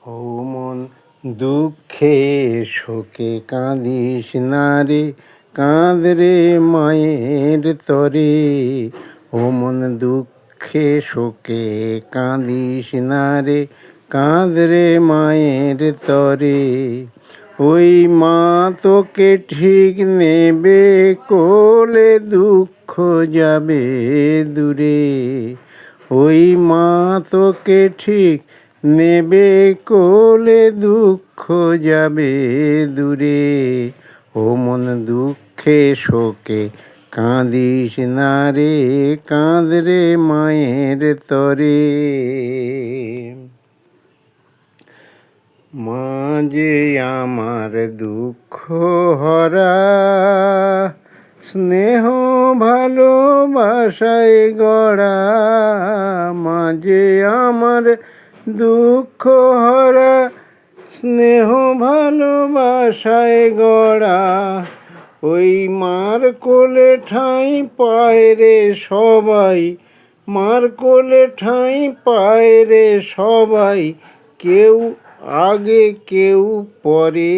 ও মন দুঃখে শোকে কাঁদিস না রে, কাঁদ রে মায়ের তরে। ও মন দুঃখে শোকে কাঁদিস না রে, কাঁদ রে মায়ের তরে। ওই মা তোকে ঠিক নেবে কোলে, দুঃখ যাবে দূরে। ওই মা তোকে ঠিক নেবে কোলে, দুঃখ যাবে দূরে। ও মন দুঃখে শোকে কাঁদিস না রে, কাঁদ রে মায়ের তরে। মা যে আমার দুঃখ হরা, স্নেহ ভালোবাসায় গড়া। মা যে আমার দুঃখ হরা, স্নেহ ভালোবাসায় গড়া। ওই মার কোলে ঠাঁই পায় রে সবাই, মার কোলে ঠাঁই পায় রে সবাই। কেউ আগে কেউ পরে।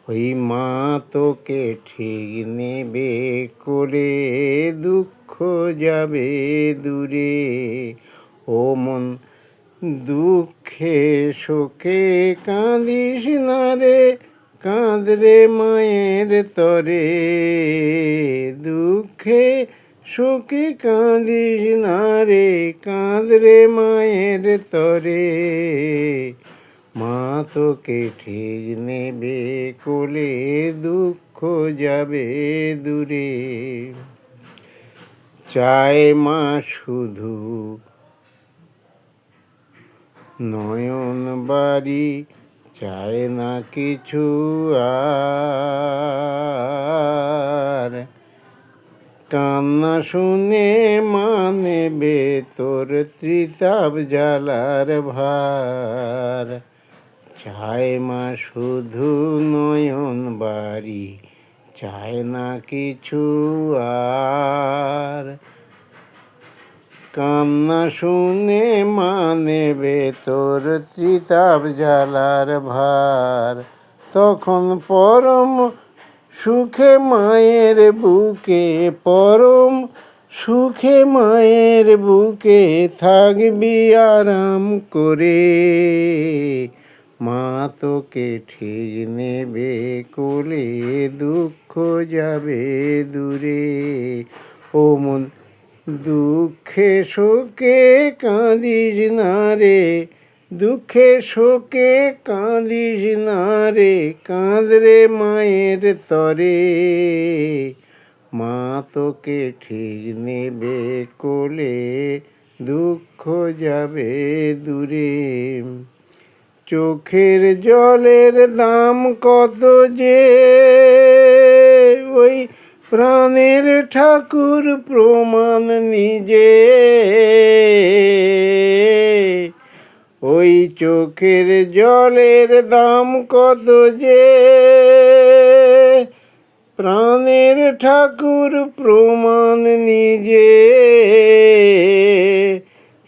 ওই মা তোকে ঠিক নেবে কোলে, দুঃখ যাবে দূরে। ও মন দুঃখে শোকে কাঁদিস না রে, কাঁদ রে মায়ের তরে। দুঃখে শোকে কাঁদিস না রে, কাঁদ রে মায়ের তরে। মা তোকে ঠিক নেবে কোলে, দুঃখ যাবে দূরে। চায় মা শুধু নয়ন বাড়ি, চায় না কিছু আর। কান্না শুনে মা নেবে তোর ত্রিতাপ জ্বালার ভার। চায় মা শুধু নয়ন বাড়ি, চায় না কিছু আর। কান্না শুনে মা নেবে তোর ত্রিতাপ জ্বালার ভার। তখন পরম সুখে মায়ের বুকে, পরম সুখে মায়ের বুকে থাকবি আরাম করে। মা তোকে ঠিক নেবে কোলে, দুঃখ যাবে দূরে। ও মন দুঃখে শোকে কাঁদিস না রে, দুঃখে শোকে কাঁদিস না রে, কাঁদ রে মায়ের তরে। মা তোকে ঠিক নেবে কোলে, দুঃখ যাবে দূরে। চোখের জলের দাম কত যে, ওই প্রাণের ঠাকুর প্রমাণ নিজে। ওই চোখের জলের দাম কত যে, প্রাণের ঠাকুর প্রমাণ নিজে।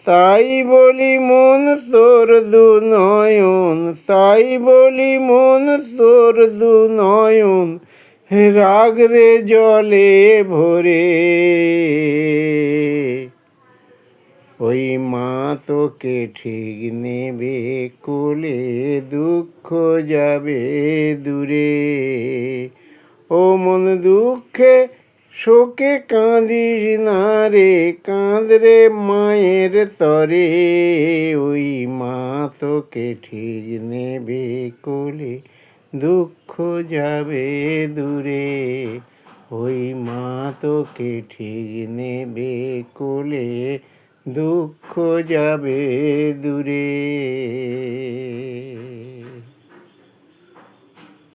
তাই বলি মন তোর দু নয়ন, তাই বলি মন তোর দু নয়ন, রাগ রে জলে ভরে। ওই মা তোকে ঠিক নেবে কোলে, দুঃখ যাবে দূরে। ও মন দুঃখে শোকে কাঁদিস না রে, কাঁদ রে মায়ের তরে। ওই মা তোকে ঠিক নেবে কোলে, দুঃখ যাবে দূরে। ওই মা তোকে ঠিক নেবে কোলে, দুঃখ যাবে দূরে।